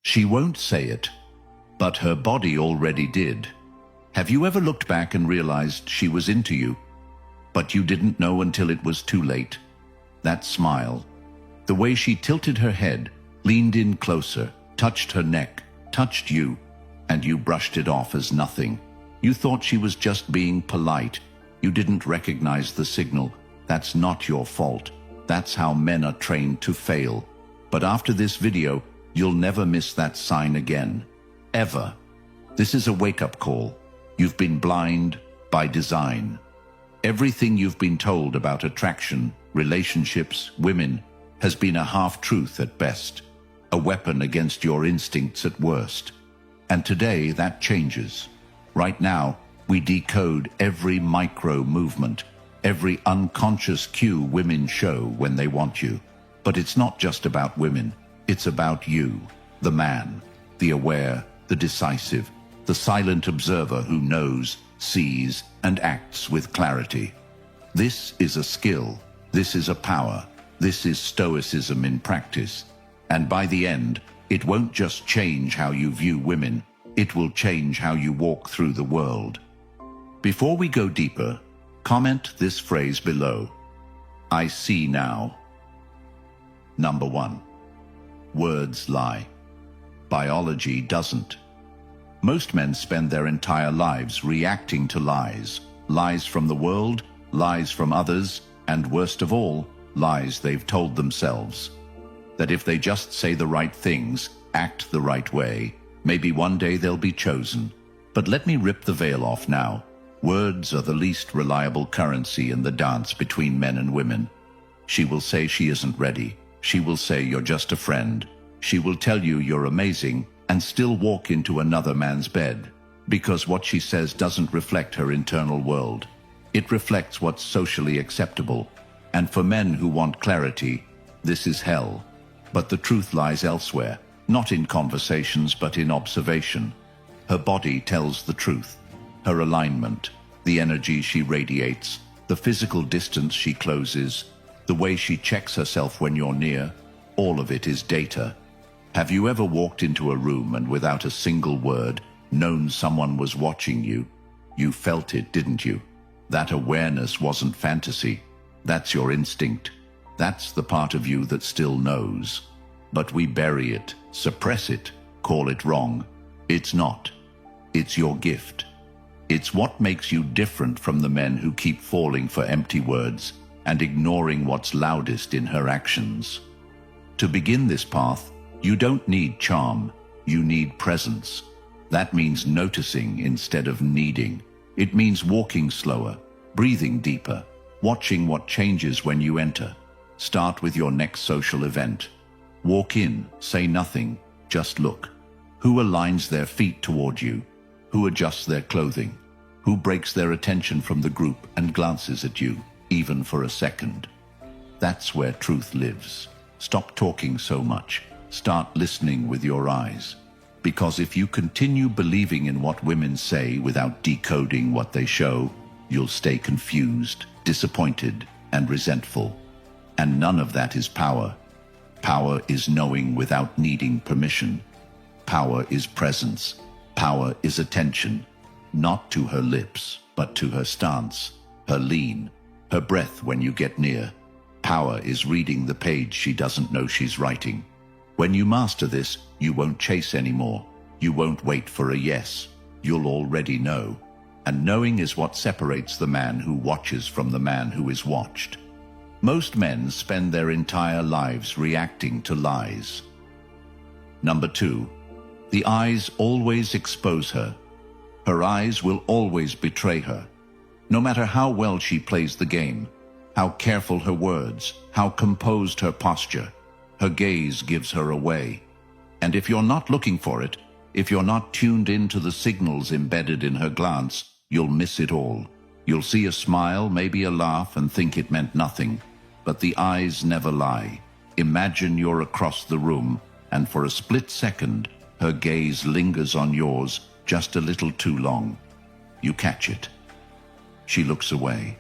She won't say it, but her body already did. Have you ever looked back and realized she was into you, but you didn't know until it was too late? That smile, the way she tilted her head, leaned in closer, touched her neck, touched you, and you brushed it off as nothing. You thought she was just being polite. You didn't recognize the signal. That's not your fault. That's how men are trained to fail. But after this video, you'll never miss that sign again. Ever. This is a wake-up call. You've been blind by design. Everything you've been told about attraction, relationships, women, has been a half-truth at best, a weapon against your instincts at worst. And today that changes. Right now, we decode every micro-movement, every unconscious cue women show when they want you. But it's not just about women. It's about you, the man, the aware, the decisive, the silent observer who knows, sees, and acts with clarity. This is a skill. This is a power. This is stoicism in practice. And by the end, it won't just change how you view women. It will change how you walk through the world. Before we go deeper, comment this phrase below. I see now. Number 1. Words lie. Biology doesn't. Most men spend their entire lives reacting to lies. Lies from the world, lies from others, and worst of all, lies they've told themselves. That if they just say the right things, act the right way, maybe one day they'll be chosen. But let me rip the veil off now. Words are the least reliable currency in the dance between men and women. She will say she isn't ready. She will say you're just a friend. She will tell you you're amazing and still walk into another man's bed. Because what she says doesn't reflect her internal world. It reflects what's socially acceptable. And for men who want clarity, this is hell. But the truth lies elsewhere. Not in conversations, but in observation. Her body tells the truth. Her alignment, the energy she radiates, the physical distance she closes, the way she checks herself when you're near, all of it is data. Have you ever walked into a room and without a single word, known someone was watching you? You felt it, didn't you? That awareness wasn't fantasy. That's your instinct. That's the part of you that still knows. But we bury it, suppress it, call it wrong. It's not. It's your gift. It's what makes you different from the men who keep falling for empty words and ignoring what's loudest in her actions. To begin this path, you don't need charm, you need presence. That means noticing instead of needing. It means walking slower, breathing deeper, watching what changes when you enter. Start with your next social event. Walk in, say nothing, just look. Who aligns their feet toward you? Who adjusts their clothing? Who breaks their attention from the group and glances at you, even for a second? That's where truth lives. Stop talking so much. Start listening with your eyes. Because if you continue believing in what women say without decoding what they show, you'll stay confused, disappointed, and resentful. And none of that is power. Power is knowing without needing permission. Power is presence. Power is attention, not to her lips, but to her stance, her lean, her breath when you get near. Power is reading the page she doesn't know she's writing. When you master this, you won't chase anymore. You won't wait for a yes. You'll already know. And knowing is what separates the man who watches from the man who is watched. Most men spend their entire lives reacting to lies. Number 2. The eyes always expose her. Her eyes will always betray her. No matter how well she plays the game, how careful her words, how composed her posture, her gaze gives her away. And if you're not looking for it, if you're not tuned into the signals embedded in her glance, you'll miss it all. You'll see a smile, maybe a laugh, and think it meant nothing. But the eyes never lie. Imagine you're across the room, and for a split second, her gaze lingers on yours just a little too long. You catch it. She looks away.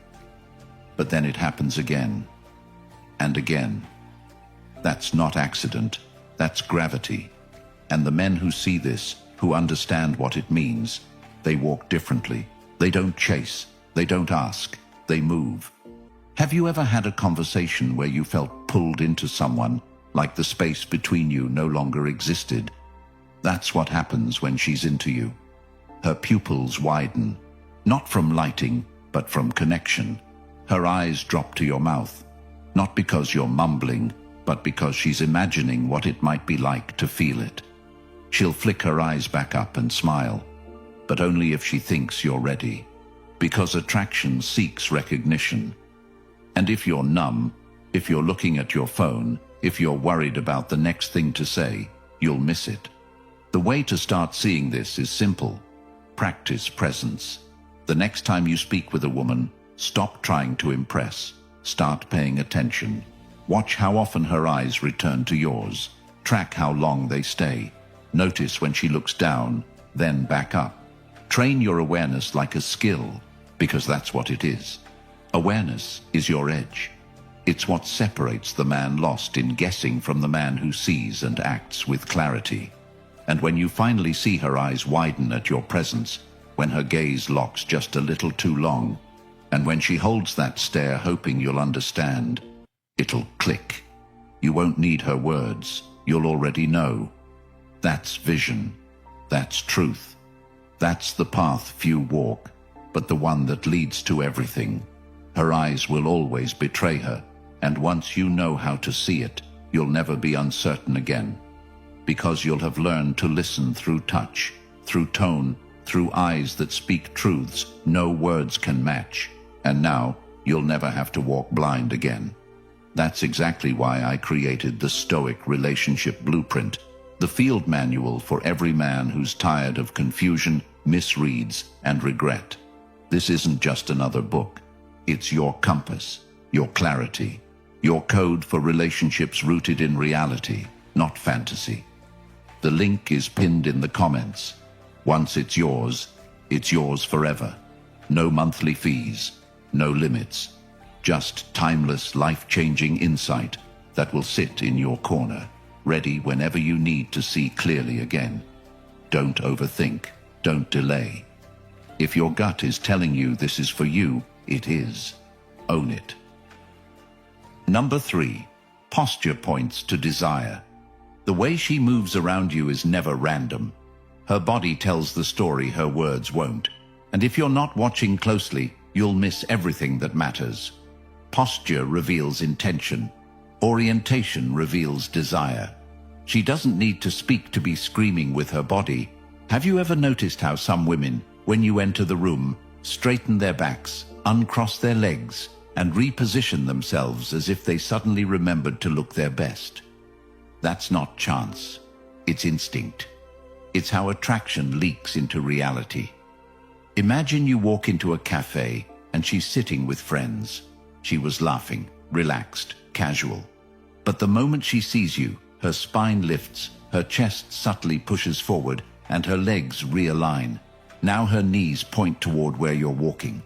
But then it happens again. And again. That's not accident. That's gravity. And the men who see this, who understand what it means, they walk differently. They don't chase, they don't ask, they move. Have you ever had a conversation where you felt pulled into someone, like the space between you no longer existed? That's what happens when she's into you. Her pupils widen, not from lighting, but from connection. Her eyes drop to your mouth, not because you're mumbling, but because she's imagining what it might be like to feel it. She'll flick her eyes back up and smile, but only if she thinks you're ready, because attraction seeks recognition. And if you're numb, if you're looking at your phone, if you're worried about the next thing to say, you'll miss it. The way to start seeing this is simple. Practice presence. The next time you speak with a woman, stop trying to impress. Start paying attention. Watch how often her eyes return to yours. Track how long they stay. Notice when she looks down, then back up. Train your awareness like a skill, because that's what it is. Awareness is your edge. It's what separates the man lost in guessing from the man who sees and acts with clarity. And when you finally see her eyes widen at your presence, when her gaze locks just a little too long, and when she holds that stare hoping you'll understand, it'll click. You won't need her words. You'll already know. That's vision. That's truth. That's the path few walk, but the one that leads to everything. Her eyes will always betray her, and once you know how to see it, you'll never be uncertain again. Because you'll have learned to listen through touch, through tone, through eyes that speak truths no words can match. And now, you'll never have to walk blind again. That's exactly why I created the Stoic Relationship Blueprint, the field manual for every man who's tired of confusion, misreads, and regret. This isn't just another book. It's your compass, your clarity, your code for relationships rooted in reality, not fantasy. The link is pinned in the comments. Once it's yours forever. No monthly fees, no limits. Just timeless, life-changing insight that will sit in your corner, ready whenever you need to see clearly again. Don't overthink, don't delay. If your gut is telling you this is for you, it is. Own it. Number 3. Posture points to desire. The way she moves around you is never random. Her body tells the story her words won't. And if you're not watching closely, you'll miss everything that matters. Posture reveals intention. Orientation reveals desire. She doesn't need to speak to be screaming with her body. Have you ever noticed how some women, when you enter the room, straighten their backs, uncross their legs, and reposition themselves as if they suddenly remembered to look their best? That's not chance. It's instinct. It's how attraction leaks into reality. Imagine you walk into a cafe and she's sitting with friends. She was laughing, relaxed, casual. But the moment she sees you, her spine lifts, her chest subtly pushes forward, and her legs realign. Now her knees point toward where you're walking.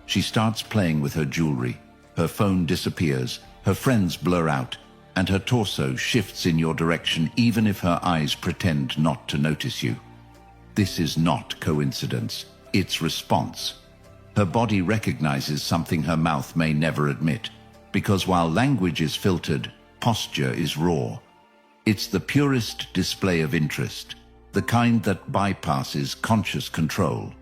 She starts playing with her jewelry. Her phone disappears, her friends blur out, and her torso shifts in your direction even if her eyes pretend not to notice you. This is not coincidence, it's response. Her body recognizes something her mouth may never admit, because while language is filtered, posture is raw. It's the purest display of interest, the kind that bypasses conscious control.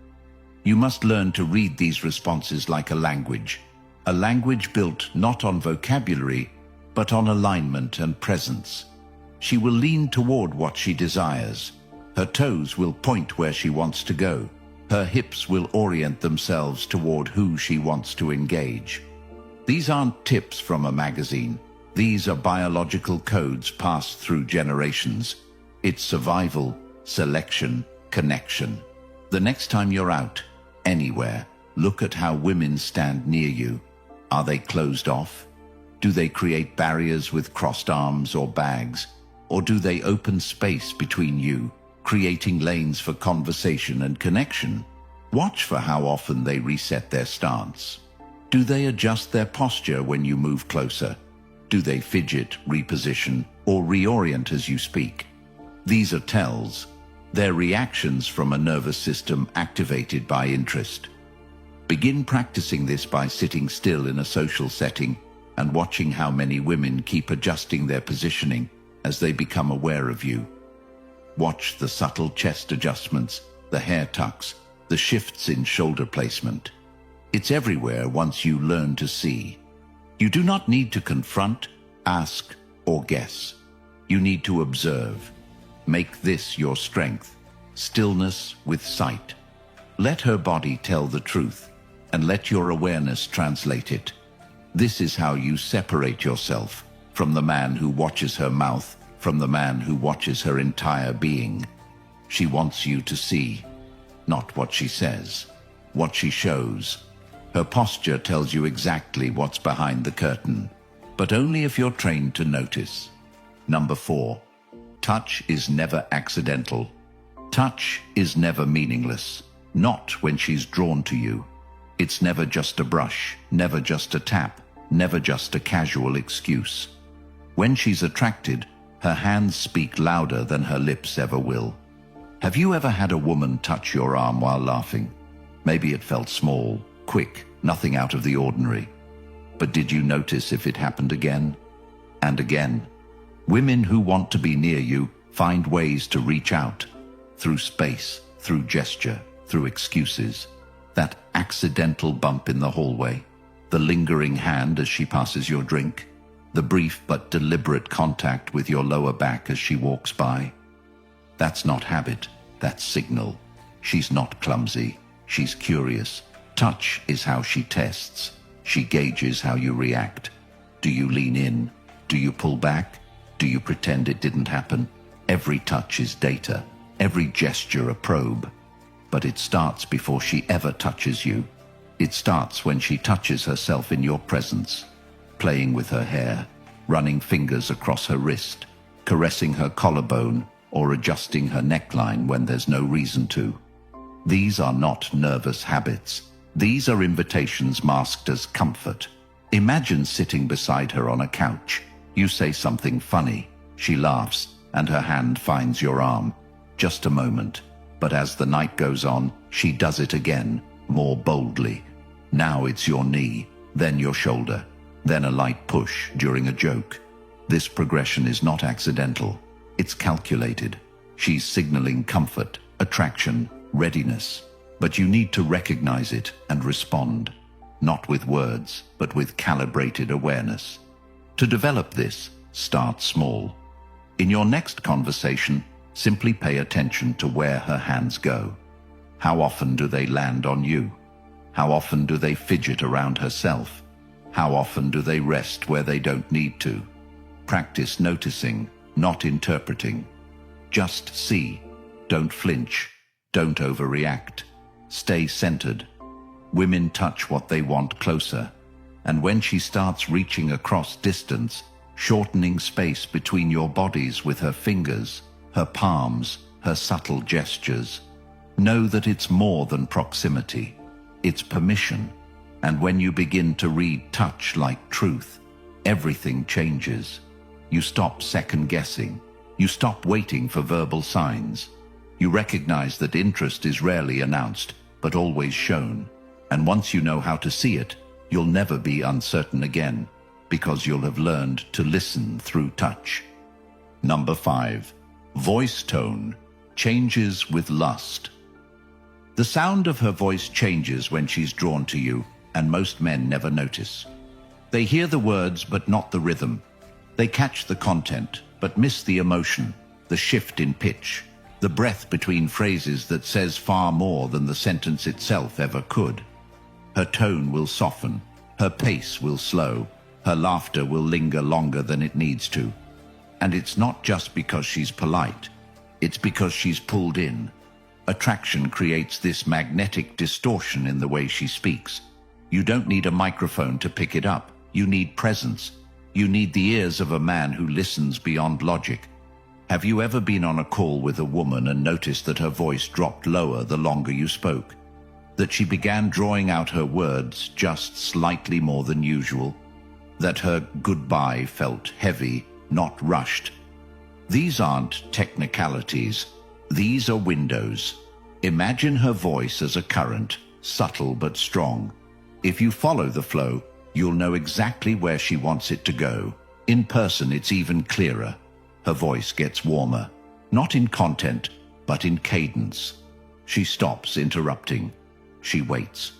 You must learn to read these responses like a language built not on vocabulary, but on alignment and presence. She will lean toward what she desires. Her toes will point where she wants to go. Her hips will orient themselves toward who she wants to engage. These aren't tips from a magazine. These are biological codes passed through generations. It's survival, selection, connection. The next time you're out, anywhere, look at how women stand near you. Are they closed off? Do they create barriers with crossed arms or bags? Or do they open space between you, creating lanes for conversation and connection? Watch for how often they reset their stance. Do they adjust their posture when you move closer? Do they fidget, reposition, or reorient as you speak? These are tells. They're reactions from a nervous system activated by interest. Begin practicing this by sitting still in a social setting and watching how many women keep adjusting their positioning as they become aware of you. Watch the subtle chest adjustments, the hair tucks, the shifts in shoulder placement. It's everywhere once you learn to see. You do not need to confront, ask, or guess. You need to observe. Make this your strength, stillness with sight. Let her body tell the truth, and let your awareness translate it. This is how you separate yourself from the man who watches her mouth, from the man who watches her entire being. She wants you to see, not what she says, what she shows. Her posture tells you exactly what's behind the curtain, but only if you're trained to notice. Number 4. Touch is never accidental. Touch is never meaningless, not when she's drawn to you. It's never just a brush, never just a tap, never just a casual excuse. When she's attracted, her hands speak louder than her lips ever will. Have you ever had a woman touch your arm while laughing? Maybe it felt small, quick, nothing out of the ordinary. But did you notice if it happened again and again? Women who want to be near you find ways to reach out, through space, through gesture, through excuses. That accidental bump in the hallway, the lingering hand as she passes your drink, the brief but deliberate contact with your lower back as she walks by. That's not habit, that's signal. She's not clumsy, she's curious. Touch is how she tests. She gauges how you react. Do you lean in? Do you pull back? Do you pretend it didn't happen? Every touch is data, every gesture a probe. But it starts before she ever touches you. It starts when she touches herself in your presence, playing with her hair, running fingers across her wrist, caressing her collarbone, or adjusting her neckline when there's no reason to. These are not nervous habits. These are invitations masked as comfort. Imagine sitting beside her on a couch. You say something funny. She laughs, and her hand finds your arm. Just a moment. But as the night goes on, she does it again, more boldly. Now it's your knee, then your shoulder, then a light push during a joke. This progression is not accidental. It's calculated. She's signaling comfort, attraction, readiness. But you need to recognize it and respond, not with words, but with calibrated awareness. To develop this, start small. In your next conversation, simply pay attention to where her hands go. How often do they land on you? How often do they fidget around herself? How often do they rest where they don't need to? Practice noticing, not interpreting. Just see. Don't flinch. Don't overreact. Stay centered. Women touch what they want closer. And when she starts reaching across distance, shortening space between your bodies with her fingers, her palms, her subtle gestures, know that it's more than proximity. It's permission. And when you begin to read touch like truth, everything changes. You stop second-guessing. You stop waiting for verbal signs. You recognize that interest is rarely announced, but always shown. And once you know how to see it, you'll never be uncertain again, because you'll have learned to listen through touch. Number 5. Voice tone changes with lust. The sound of her voice changes when she's drawn to you, and most men never notice. They hear the words but not the rhythm. They catch the content but miss the emotion, the shift in pitch, the breath between phrases that says far more than the sentence itself ever could. Her tone will soften, her pace will slow, her laughter will linger longer than it needs to. And it's not just because she's polite, it's because she's pulled in. Attraction creates this magnetic distortion in the way she speaks. You don't need a microphone to pick it up. You need presence. You need the ears of a man who listens beyond logic. Have you ever been on a call with a woman and noticed that her voice dropped lower the longer you spoke? That she began drawing out her words just slightly more than usual? That her goodbye felt heavy, not rushed? These aren't technicalities. These are windows. Imagine her voice as a current, subtle but strong. If you follow the flow, you'll know exactly where she wants it to go. In person, it's even clearer. Her voice gets warmer, not in content, but in cadence. She stops interrupting. She waits.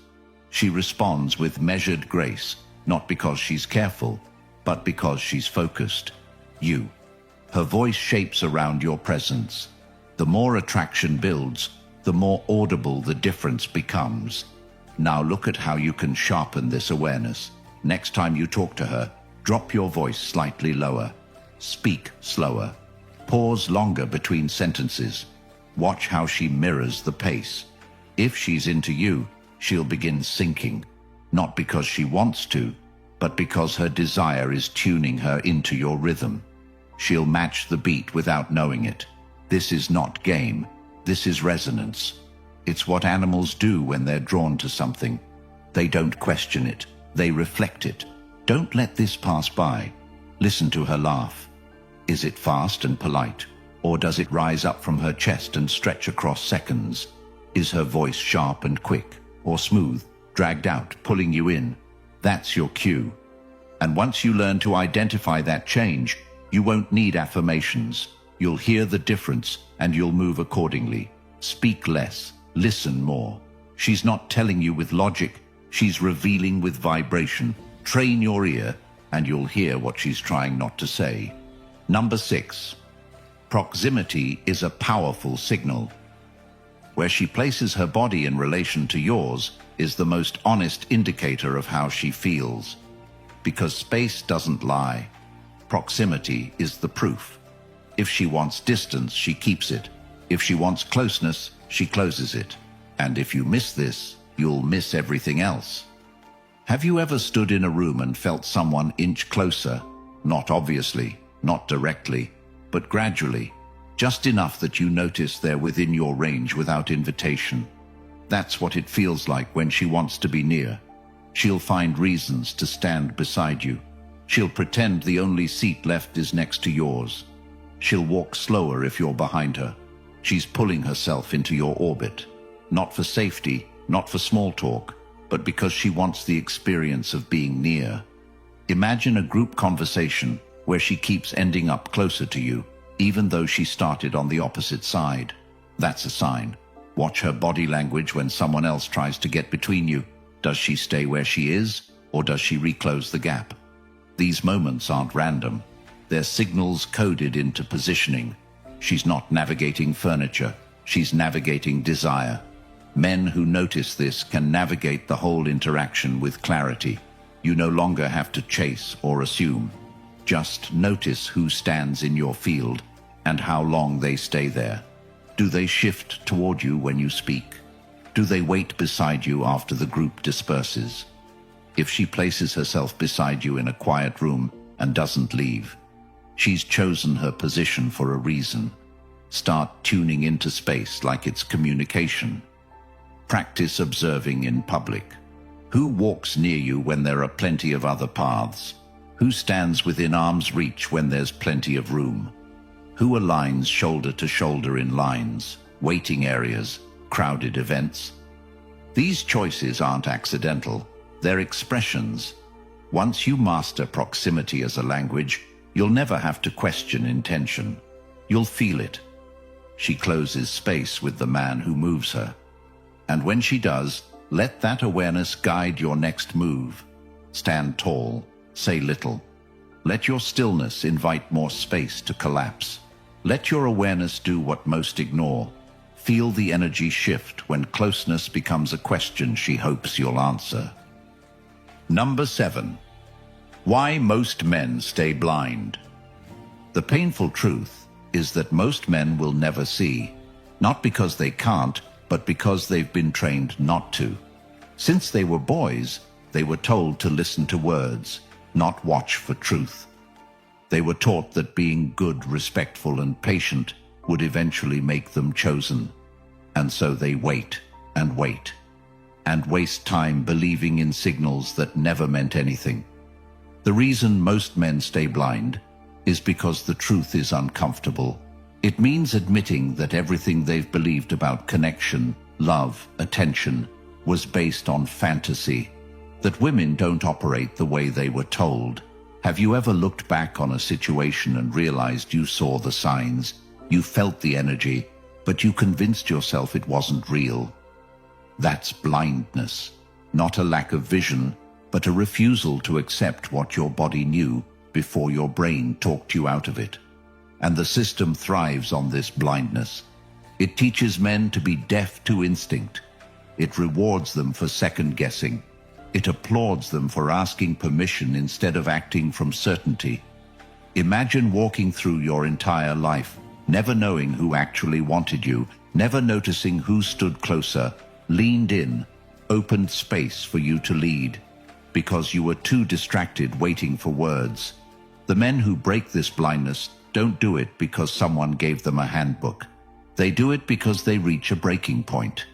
She responds with measured grace, not because she's careful, but because she's focused. Her voice shapes around your presence. The more attraction builds, the more audible the difference becomes. Now look at how you can sharpen this awareness. Next time you talk to her, drop your voice slightly lower. Speak slower. Pause longer between sentences. Watch how she mirrors the pace. If she's into you, she'll begin sinking, not because she wants to, but because her desire is tuning her into your rhythm. She'll match the beat without knowing it. This is not game. This is resonance. It's what animals do when they're drawn to something. They don't question it. They reflect it. Don't let this pass by. Listen to her laugh. Is it fast and polite, or does it rise up from her chest and stretch across seconds? Is her voice sharp and quick, or smooth, dragged out, pulling you in? That's your cue. And once you learn to identify that change, you won't need affirmations. You'll hear the difference, and you'll move accordingly. Speak less, listen more. She's not telling you with logic, she's revealing with vibration. Train your ear, and you'll hear what she's trying not to say. Number 6. Proximity is a powerful signal. Where she places her body in relation to yours is the most honest indicator of how she feels. Because space doesn't lie. Proximity is the proof. If she wants distance, she keeps it. If she wants closeness, she closes it. And if you miss this, you'll miss everything else. Have you ever stood in a room and felt someone inch closer? Not obviously, not directly, but gradually, just enough that you notice they're within your range without invitation. That's what it feels like when she wants to be near. She'll find reasons to stand beside you. She'll pretend the only seat left is next to yours. She'll walk slower if you're behind her. She's pulling herself into your orbit, not for safety, not for small talk, but because she wants the experience of being near. Imagine a group conversation where she keeps ending up closer to you, even though she started on the opposite side. That's a sign. Watch her body language when someone else tries to get between you. Does she stay where she is, or does she reclose the gap? These moments aren't random. They're signals coded into positioning. She's not navigating furniture. She's navigating desire. Men who notice this can navigate the whole interaction with clarity. You no longer have to chase or assume. Just notice who stands in your field and how long they stay there. Do they shift toward you when you speak? Do they wait beside you after the group disperses? If she places herself beside you in a quiet room and doesn't leave, she's chosen her position for a reason. Start tuning into space like it's communication. Practice observing in public. Who walks near you when there are plenty of other paths? Who stands within arm's reach when there's plenty of room? Who aligns shoulder to shoulder in lines, waiting areas, crowded events? These choices aren't accidental. They're expressions. Once you master proximity as a language, you'll never have to question intention. You'll feel it. She closes space with the man who moves her. And when she does, let that awareness guide your next move. Stand tall, say little. Let your stillness invite more space to collapse. Let your awareness do what most ignore. Feel the energy shift when closeness becomes a question she hopes you'll answer. Number 7. Why most men stay blind. The painful truth is that most men will never see, not because they can't, but because they've been trained not to. Since they were boys, they were told to listen to words, not watch for truth. They were taught that being good, respectful, and patient would eventually make them chosen. And so they wait, and waste time believing in signals that never meant anything. The reason most men stay blind is because the truth is uncomfortable. It means admitting that everything they've believed about connection, love, attention, was based on fantasy, that women don't operate the way they were told. Have you ever looked back on a situation and realized you saw the signs, you felt the energy, but you convinced yourself it wasn't real? That's blindness, not a lack of vision, but a refusal to accept what your body knew before your brain talked you out of it. And the system thrives on this blindness. It teaches men to be deaf to instinct. It rewards them for second-guessing. It applauds them for asking permission instead of acting from certainty. Imagine walking through your entire life, never knowing who actually wanted you, never noticing who stood closer, leaned in, opened space for you to lead, because you were too distracted waiting for words. The men who break this blindness don't do it because someone gave them a handbook. They do it because they reach a breaking point,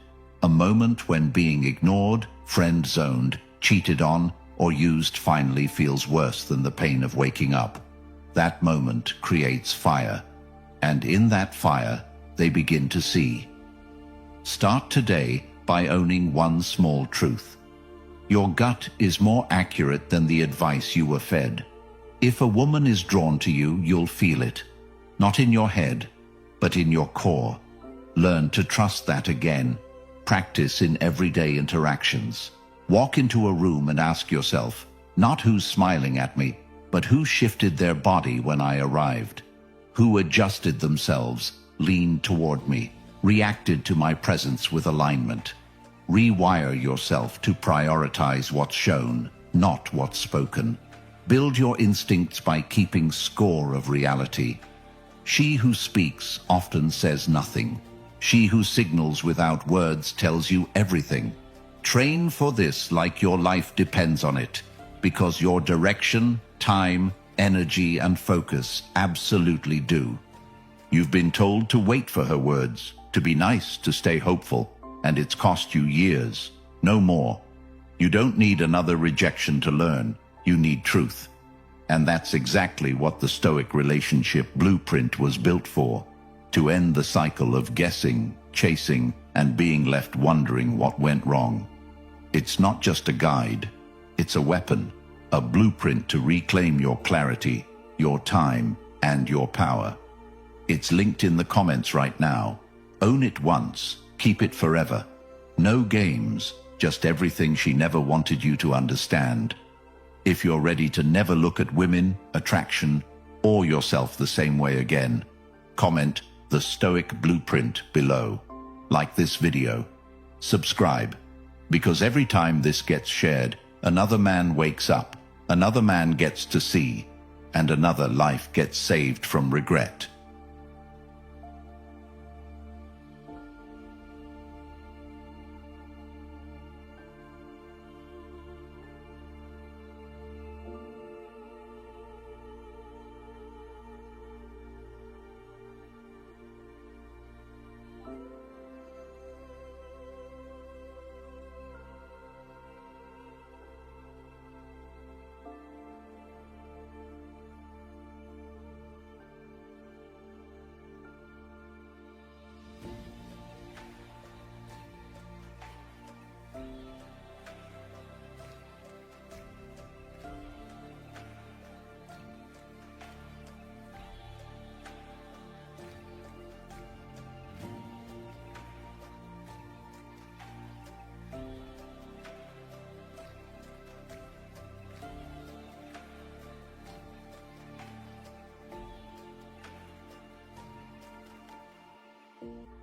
a moment when being ignored, friend-zoned, cheated on, or used finally feels worse than the pain of waking up. That moment creates fire, and in that fire, they begin to see. Start today by owning one small truth. Your gut is more accurate than the advice you were fed. If a woman is drawn to you, you'll feel it. Not in your head, but in your core. Learn to trust that again. Practice in everyday interactions. Walk into a room and ask yourself, not who's smiling at me, but who shifted their body when I arrived? Who adjusted themselves, leaned toward me, reacted to my presence with alignment? Rewire yourself to prioritize what's shown, not what's spoken. Build your instincts by keeping score of reality. She who speaks often says nothing. She who signals without words tells you everything. Train for this like your life depends on it, because your direction, time, energy, and focus absolutely do. You've been told to wait for her words, to be nice, to stay hopeful, and it's cost you years. No more. You don't need another rejection to learn. You need truth. And that's exactly what the Stoic relationship blueprint was built for, to end the cycle of guessing, chasing, and being left wondering what went wrong. It's not just a guide, it's a weapon, a blueprint to reclaim your clarity, your time, and your power. It's linked in the comments right now. Own it once, keep it forever. No games, just everything she never wanted you to understand. If you're ready to never look at women, attraction, or yourself the same way again, comment the Stoic Blueprint below. Like this video. Subscribe. Because every time this gets shared, another man wakes up, another man gets to see, and another life gets saved from regret. you.